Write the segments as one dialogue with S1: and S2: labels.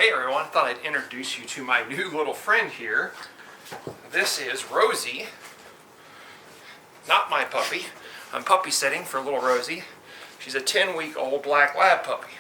S1: Hey everyone, I thought I'd introduce you to my new little friend here. This is Rosie. Not my puppy. I'm puppy sitting for little Rosie. She's a 10-week-old black lab puppy.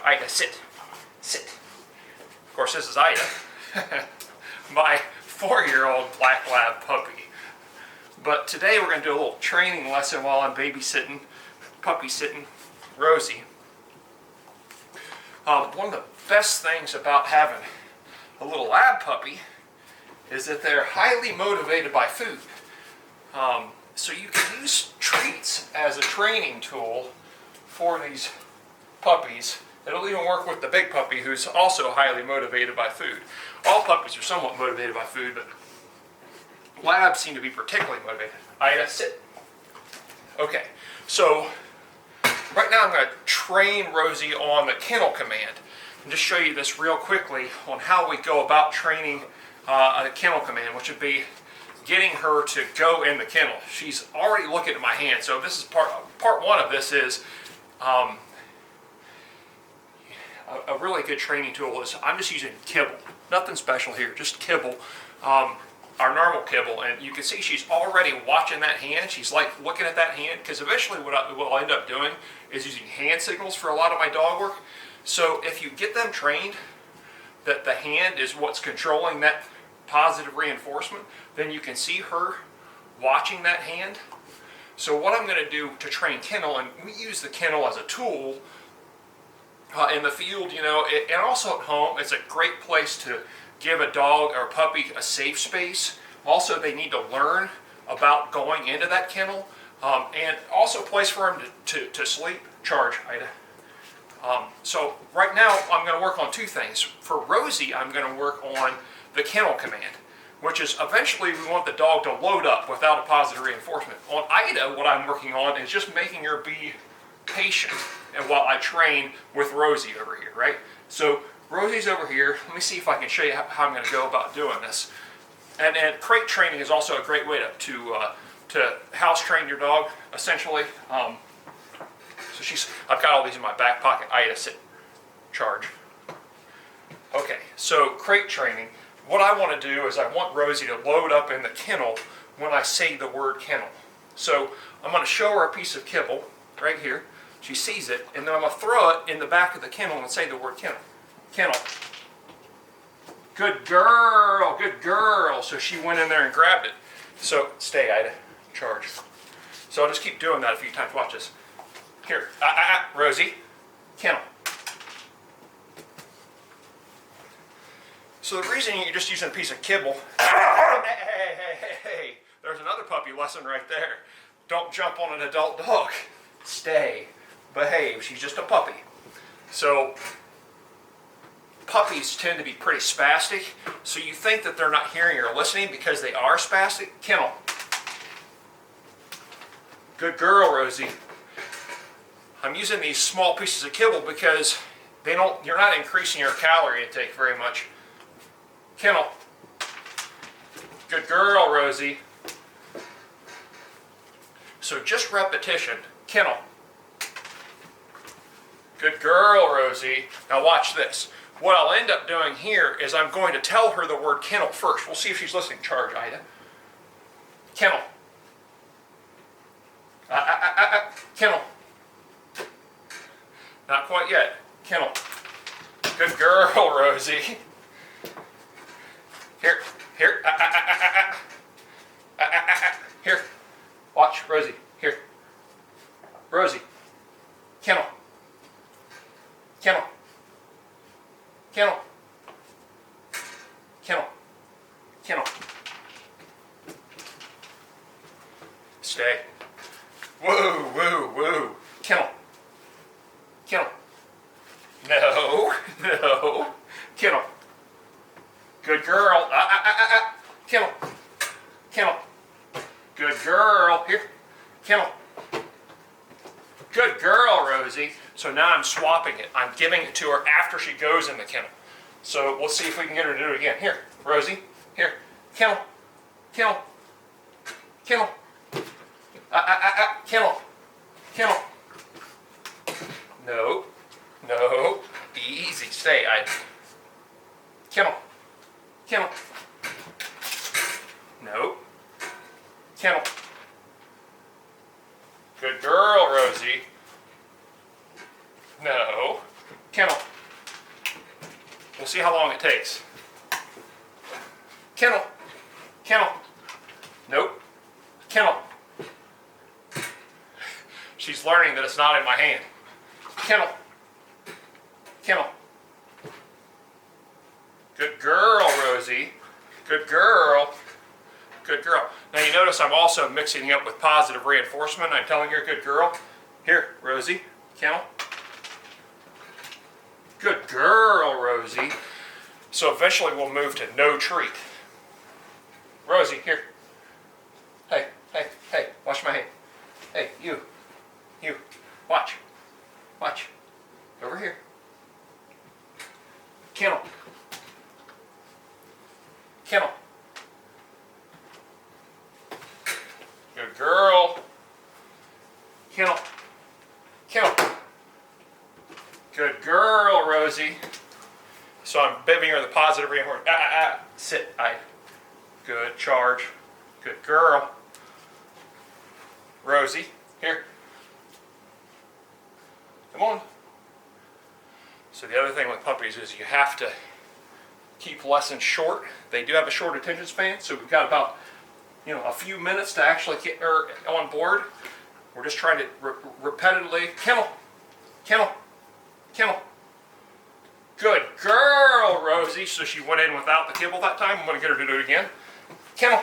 S1: Ida, sit. Sit. Of course, this is Ida, my 4-year-old black lab puppy. But today we're going to do a little training lesson while I'm babysitting, puppy sitting Rosie. One of the best things about having a little lab puppy is that they're highly motivated by food. So you can use treats as a training tool for these puppies. It'll even work with the big puppy who's also highly motivated by food. All puppies are somewhat motivated by food, but labs seem to be particularly motivated. Ida, sit. Okay, so right now I'm going to train Rosie on the kennel command. And just show you this real quickly on how we go about training a kennel command, which would be getting her to go in the kennel. She's already looking at my hand, so this is part one of this is a really good training tool is I'm just using kibble. Nothing special here, just kibble. Our normal kibble, and you can see she's already watching that hand. She's like looking at that hand, because eventually what I'll end up doing is using hand signals for a lot of my dog work. So if you get them trained that the hand is what's controlling that positive reinforcement, then you can see her watching that hand. So what I'm going to do to train kennel, and we use the kennel as a tool in the field, you know, and also at home, it's a great place to give a dog or a puppy a safe space. Also, they need to learn about going into that kennel, and also a place for them to sleep. Charge, Ida. So right now, I'm going to work on two things. For Rosie, I'm going to work on the kennel command, which is eventually we want the dog to load up without a positive reinforcement. On Ida, what I'm working on is just making her be patient, and while I train with Rosie over here, right? So Rosie's over here. Let me see if I can show you how I'm going to go about doing this. And crate training is also a great way to house train your dog, essentially. So I've got all these in my back pocket. Ida, sit, charge. Okay, so crate training. What I want to do is I want Rosie to load up in the kennel when I say the word kennel. So I'm going to show her a piece of kibble right here. She sees it, and then I'm going to throw it in the back of the kennel and say the word kennel. Kennel. Good girl, good girl. So she went in there and grabbed it. So stay, Ida. Charge. So I'll just keep doing that a few times. Watch this. Here, Rosie. Kennel. So the reason you're just using a piece of kibble, hey, there's another puppy lesson right there. Don't jump on an adult dog. Stay. Behave. She's just a puppy. So puppies tend to be pretty spastic, so you think that they're not hearing or listening because they are spastic. Kennel. Good girl, Rosie. I'm using these small pieces of kibble because you're not increasing your calorie intake very much. Kennel. Good girl, Rosie. So just repetition. Kennel. Good girl, Rosie. Now watch this. What I'll end up doing here is I'm going to tell her the word kennel first. We'll see if she's listening. Charge, Ida. Kennel. Kennel. Not quite yet. Kennel. Good girl, Rosie. Here. Here. Watch, Rosie. Here. Rosie. Kennel. Kennel. Kennel. Kennel. Kennel. Stay. Woo, woo, woo. Kennel. Kennel. No. Kennel. Good girl. Kennel. Kennel. Good girl. Here. Kennel. Good girl, Rosie. So now I'm swapping it. I'm giving it to her after she goes in the kennel. So we'll see if we can get her to do it again. Here, Rosie. Here. Kennel. Kennel. Kennel. Kennel. Kennel. No. No. Easy. Stay. Kennel. Kennel. No. Kennel. Good girl, Rosie. No. Kennel. We'll see how long it takes. Kennel. Kennel. Nope. Kennel. She's learning that it's not in my hand. Kennel. Kennel. Good girl, Rosie. Good girl. Good girl. Now you notice I'm also mixing it up with positive reinforcement. I'm telling her, good girl. Here, Rosie. Kennel. Good girl, Rosie. So eventually we'll move to no treat. Rosie, here. Hey, hey, hey, wash my hand. Hey, you. Watch. Watch. Over here. Kennel. Kennel. Good girl. Kennel. Kennel. Good girl, Rosie. So I'm giving her the positive reinforcement. Sit. Good charge. Good girl. Rosie, here. Come on. So the other thing with puppies is you have to keep lessons short. They do have a short attention span, so we've got about a few minutes to actually get her on board. We're just trying to repetitively. Kennel. Kennel. Kennel. Good girl, Rosie. So she went in without the kibble that time. I'm going to get her to do it again. Kennel.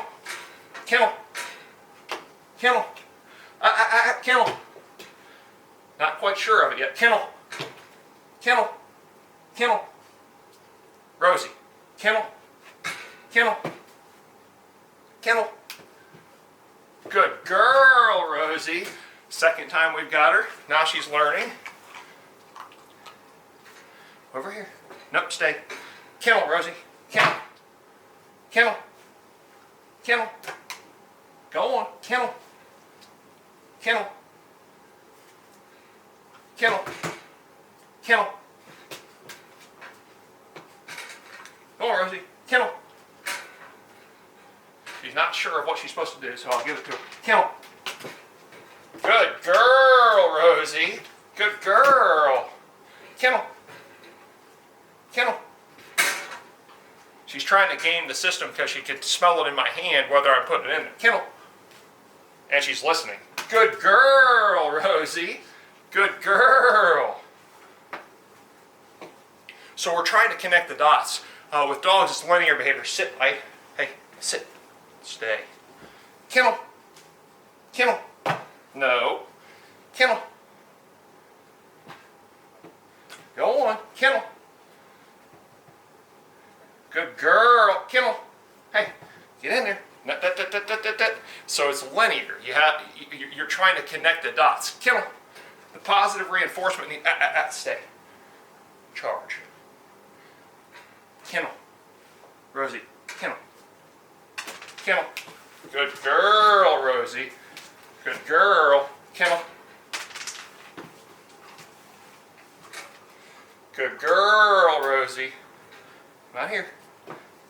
S1: Kennel. Kennel. Kennel. Not quite sure of it yet. Kennel. Kennel. Kennel. Rosie. Kennel. Kennel. Kennel. Good girl, Rosie. Second time we've got her. Now she's learning. Over here. Nope, stay. Kennel, Rosie. Kennel. Kennel. Kennel. Go on. Kennel. Kennel. Kennel. Kennel. Go on, Rosie. Kennel. She's not sure of what she's supposed to do, so I'll give it to her. Kennel. Good girl, Rosie. Good girl. Kennel. Kennel. She's trying to game the system because she could smell it in my hand whether I'm putting it in there. Kennel. And she's listening. Good girl, Rosie. Good girl. So we're trying to connect the dots. With dogs, it's linear behavior. Sit, right? Hey, sit. Stay. Kennel. Kennel. No. Kennel. Go on. Kennel. Good girl. Kennel. Hey, get in there. So it's linear. You're trying to connect the dots. Kennel. The positive reinforcement. Stay. Charge. Kennel. Rosie. Kennel. Kennel. Good girl, Rosie. Good girl. Kennel. Good girl, Rosie. Not here.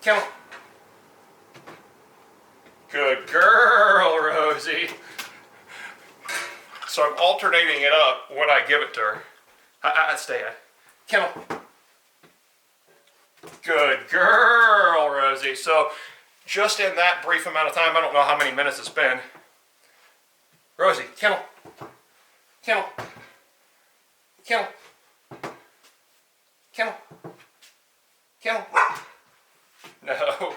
S1: Kennel. Good girl, Rosie. So I'm alternating it up when I give it to her. Stay. Kennel. Good girl, Rosie. So just in that brief amount of time, I don't know how many minutes it's been. Rosie, kennel. Kennel. Kennel. Kennel. Kennel. No.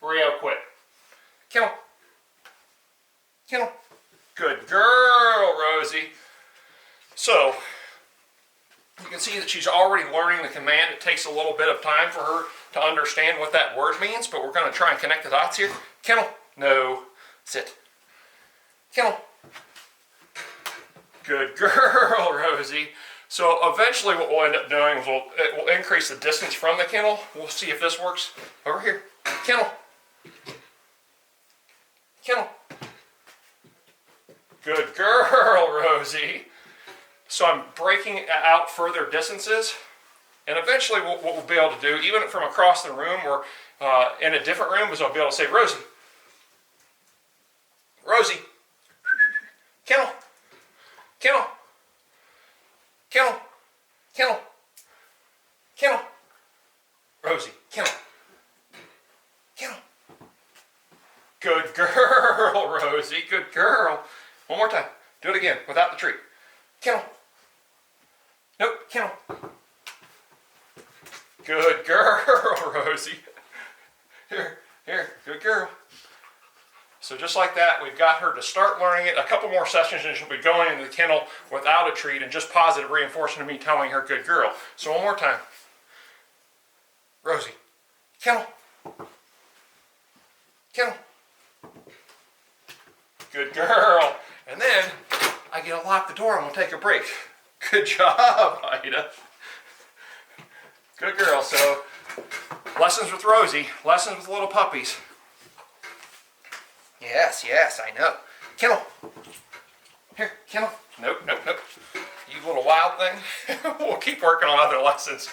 S1: Rio quit. Kennel. Kennel. Good girl, Rosie. So, you can see that she's already learning the command. It takes a little bit of time for her to understand what that word means, but we're going to try and connect the dots here. Kennel. No. Sit. Kennel. Good girl, Rosie. So eventually what we'll end up doing is it will increase the distance from the kennel. We'll see if this works. Over here. Kennel. Kennel. Good girl, Rosie. So I'm breaking out further distances. And eventually what we'll be able to do, even from across the room or in a different room, is I'll be able to say, Rosie, Rosie, kennel, kennel, kennel, kennel, kennel, Rosie, kennel, kennel. Good girl, Rosie, good girl. One more time. Do it again without the treat. Kennel. Nope, kennel. Good girl, Rosie. Here, good girl. So just like that, we've got her to start learning it. A couple more sessions and she'll be going into the kennel without a treat and just positive reinforcement of me telling her good girl. So one more time. Rosie, kennel. Kennel. Good girl. And then I get to lock the door and we'll take a break. Good job, Ida. Good girl. So lessons with Rosie, lessons with little puppies. Yes, I know. Kennel. Here, kennel. Nope. You little wild thing. We'll keep working on other lessons.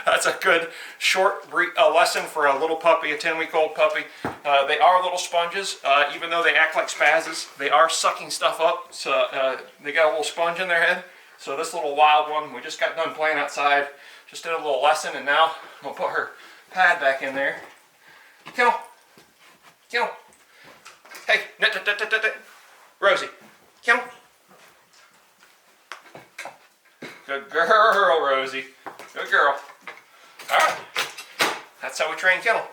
S1: That's a good short lesson for a little puppy, a 10-week-old puppy. They are little sponges. Even though they act like spazzes, they are sucking stuff up. So they got a little sponge in their head. So this little wild one, we just got done playing outside. Just did a little lesson, and now I'm going to put her pad back in there. Kennel. Kennel. Hey, Rosie. Kennel. Good girl, Rosie. Good girl. All right. That's how we train Kennel.